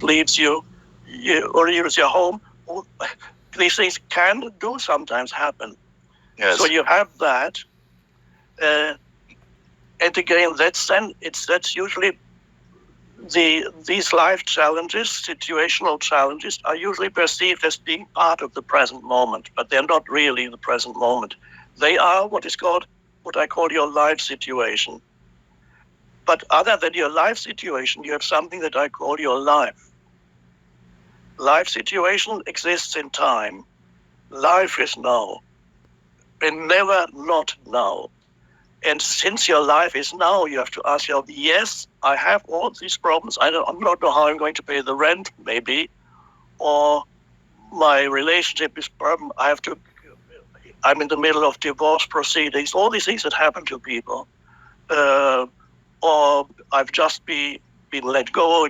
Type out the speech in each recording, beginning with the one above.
leaves you, or you lose your home. These things can do sometimes happen. Yes. So you have that. And again, that's usually these life challenges, situational challenges, are usually perceived as being part of the present moment, but they're not really the present moment. They are what I call your life situation. But other than your life situation, you have something that I call your life. Life situation exists in time. Life is now, and never not now. And since your life is now, you have to ask yourself, yes, I have all these problems. I don't know how I'm going to pay the rent, maybe, or my relationship is problem. I'm in the middle of divorce proceedings, all these things that happen to people. Or I've just been let go,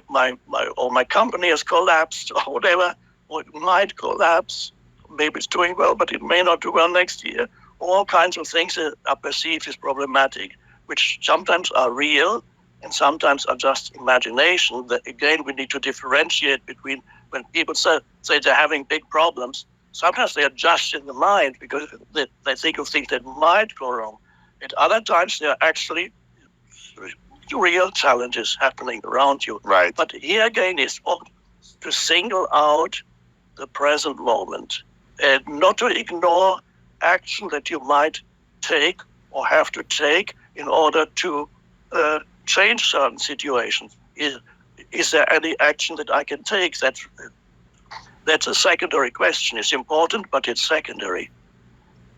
or my company has collapsed, or whatever, or it might collapse. Maybe it's doing well, but it may not do well next year. All kinds of things that are perceived as problematic, which sometimes are real and sometimes are just imagination. That again, we need to differentiate between when people say they're having big problems. Sometimes they are just in the mind because they think of things that might go wrong. At other times, they are actually real challenges happening around you. Right. But here again is to single out the present moment and not to ignore action that you might take or have to take in order to change certain situations. Is there any action that I can take? That's a secondary question. It's important, but it's secondary.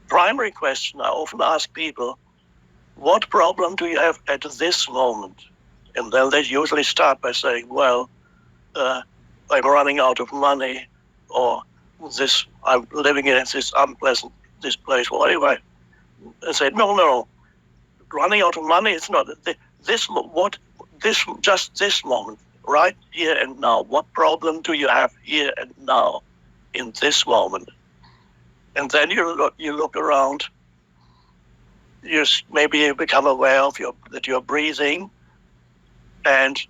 Primary question I often ask people, what problem do you have at this moment? And then they usually start by saying, well, I'm running out of money, or I'm living in this unpleasant, this place, or anyway. I say, no, running out of money is not this moment, right here and now. What problem do you have here and now in this moment? And then you look around, maybe you become aware of that you're breathing, and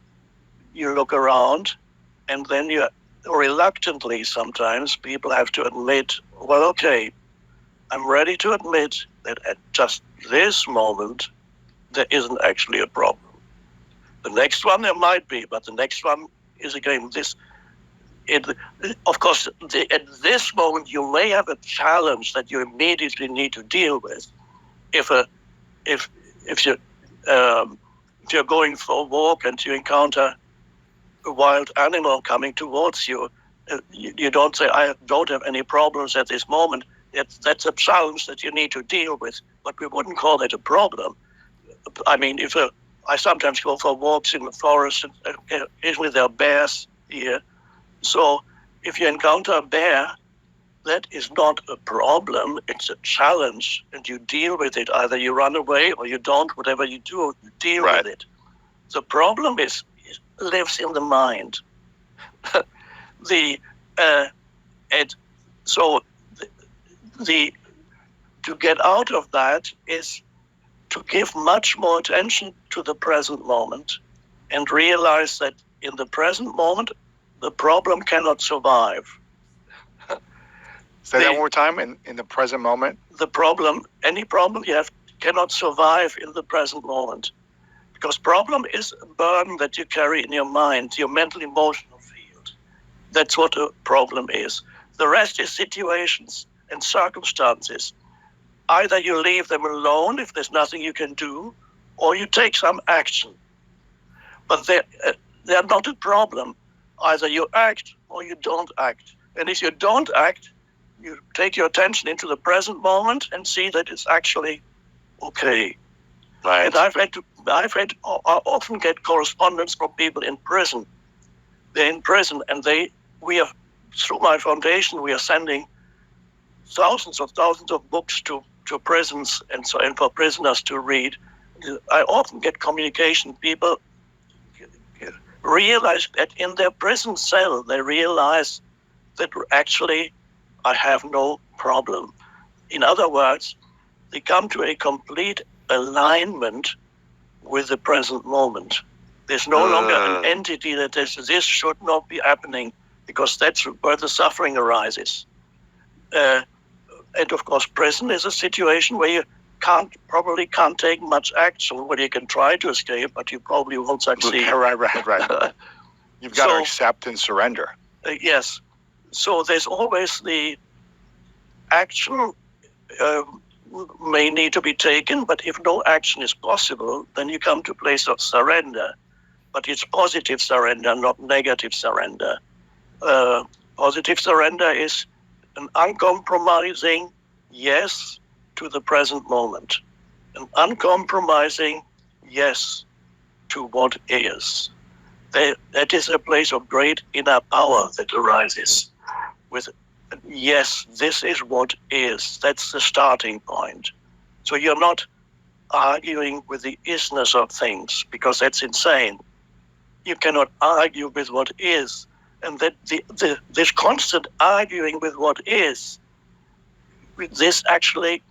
you look around, and then you reluctantly sometimes people have to admit, well, okay, I'm ready to admit that at just this moment there isn't actually a problem. The next one there might be, but the next one is again this. Of course, at this moment you may have a challenge that you immediately need to deal with. If you're going for a walk and you encounter a wild animal coming towards you, you don't say, I don't have any problems at this moment. That's a challenge that you need to deal with, but we wouldn't call that a problem. I mean, I sometimes go for walks in the forest, and usually there are bears here. So if you encounter a bear, that is not a problem, it's a challenge, and you deal with it. Either you run away or you don't, whatever you do, you deal with it. The problem lives in the mind. To get out of that is to give much more attention to the present moment and realize that in the present moment, the problem cannot survive. Say that one more time, in the present moment? Any problem you have cannot survive in the present moment. Because problem is a burden that you carry in your mind, your mental emotional field. That's what a problem is. The rest is situations and circumstances. Either you leave them alone if there's nothing you can do, or you take some action. But they're not a problem. Either you act or you don't act. And if you don't act, you take your attention into the present moment and see that it's actually okay. Right. And I often get correspondence from people in prison. They're in prison, and through my foundation, we are sending thousands of books to prisons and for prisoners to read. I often get communication. People realize that in their prison cell, they realize that actually I have no problem. In other words, they come to a complete alignment with the present moment. There's no longer an entity that says this should not be happening because that's where the suffering arises. And of course, prison is a situation where you probably can't take much action, where you can try to escape, but you probably won't succeed. Right. You've got to accept and surrender. Yes. So there's always the action may need to be taken, but if no action is possible, then you come to a place of surrender. But it's positive surrender, not negative surrender. Positive surrender is an uncompromising yes to the present moment, an uncompromising yes to what is. That is a place of great inner power that arises with, yes, this is what is. That's the starting point. So you're not arguing with the isness of things, because that's insane. You cannot argue with what is. And that this constant arguing with what is, this actually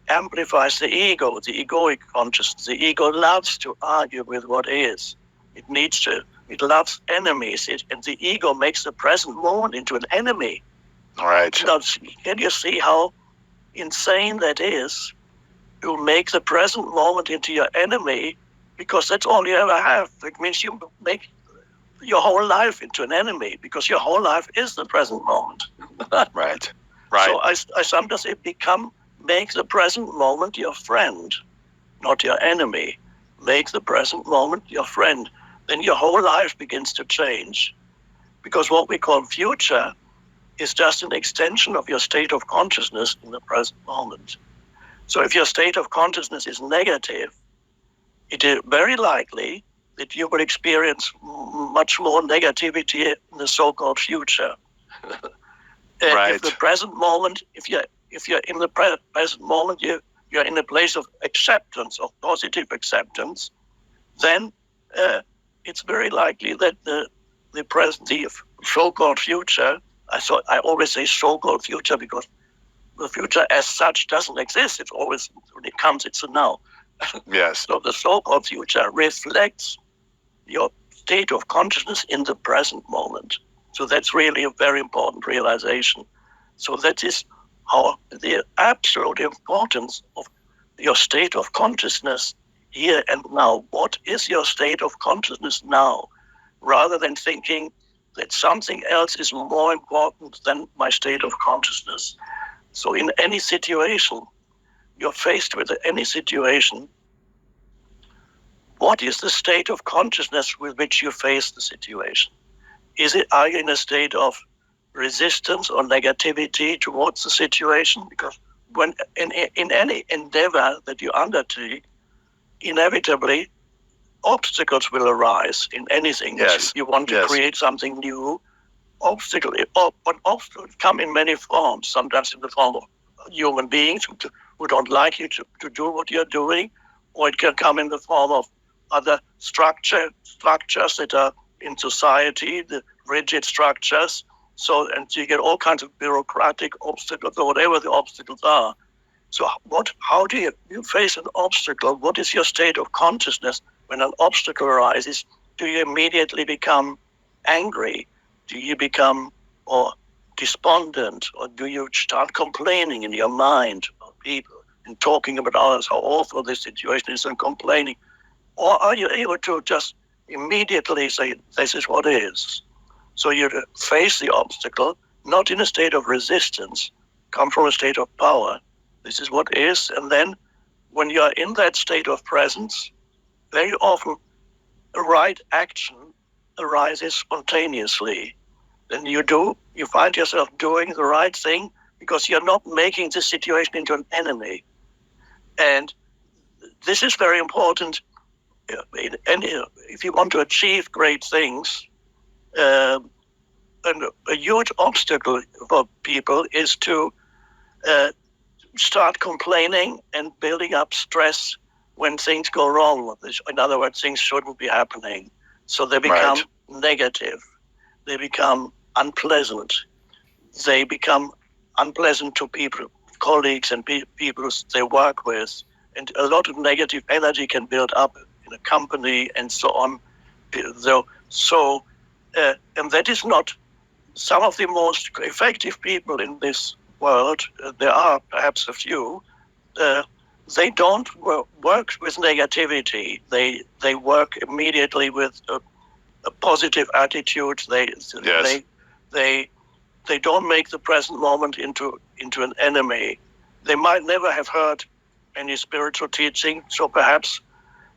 amplifies the ego, the egoic consciousness. The ego loves to argue with what is. It needs to. It loves enemies. And the ego makes the present moment into an enemy. Right. Now, can you see how insane that is? To make the present moment into your enemy, because that's all you ever have. It means you make your whole life into an enemy, because your whole life is the present moment. Right. So I sometimes say, make the present moment your friend, not your enemy. Make the present moment your friend. Then your whole life begins to change. Because what we call future is just an extension of your state of consciousness in the present moment. So if your state of consciousness is negative, it is very likely that you will experience much more negativity in the so-called future. If the present moment, if you're in the present moment, you're in a place of acceptance, of positive acceptance, then it's very likely that the so-called future. I always say so-called future because the future as such doesn't exist. It's always, when it comes, it's a now. Yes. So the so-called future reflects your state of consciousness in the present moment. So that's really a very important realization. So that is how the absolute importance of your state of consciousness here and now. What is your state of consciousness now? Rather than thinking that something else is more important than my state of consciousness. So in any situation, you're faced with any situation, what is the state of consciousness with which you face the situation? Are you in a state of resistance or negativity towards the situation? Because when in any endeavor that you undertake, inevitably obstacles will arise in anything. Yes. You want to create something new. Obstacles come in many forms, sometimes in the form of human beings who don't like you to do what you're doing, or it can come in the form of other structures that are in society, the rigid structures. So, and you get all kinds of bureaucratic obstacles or whatever the obstacles are. So how do you face an obstacle? What is your state of consciousness when an obstacle arises? Do you immediately become angry? Do you become despondent? Or do you start complaining in your mind of people and talking about others, how awful this situation is, and complaining? Or are you able to just immediately say, this is what is? So you face the obstacle, not in a state of resistance, come from a state of power. This is what is. And then when you're in that state of presence, very often the right action arises spontaneously. Then you find yourself doing the right thing because you're not making the situation into an enemy. And this is very important. If you want to achieve great things, and a huge obstacle for people is to start complaining and building up stress when things go wrong. In other words, things shouldn't be happening. So they become negative. They become unpleasant. They become unpleasant to people, colleagues and people they work with. And a lot of negative energy can build up in a company and so on. And that is not some of the most effective people in this world. There are perhaps a few. They don't work with negativity. They work immediately with a positive attitude. Yes. They don't make the present moment into an enemy. They might never have heard any spiritual teaching, so perhaps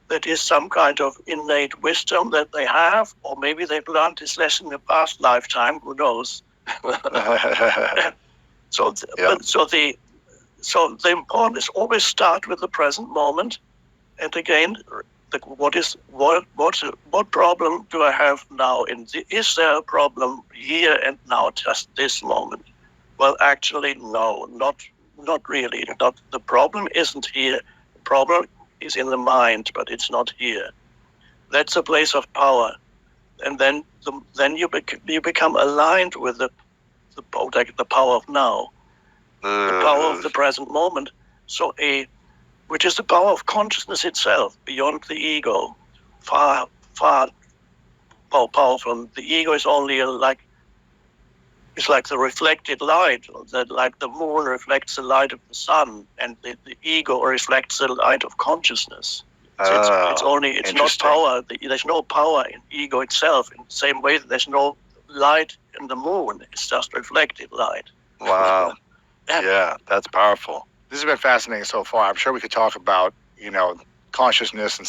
that is some kind of innate wisdom that they have, or maybe they've learned this lesson in a past lifetime. Who knows? So the important is always start with the present moment, and again, what problem do I have now? Is there a problem here and now, just this moment? Well, actually, no, not really. The problem isn't here. The problem is in the mind, but it's not here. That's a place of power, and then you become aligned with the power of now, the power of the present moment. So which is the power of consciousness itself, beyond the ego, far more powerful. The ego is only it's like the reflected light, like the moon reflects the light of the sun, and the ego reflects the light of consciousness. It's not power. There's no power in ego itself. In the same way that there's no light in the moon. It's just reflected light. Wow. Yeah, that's powerful. This has been fascinating so far. I'm sure we could talk about, consciousness and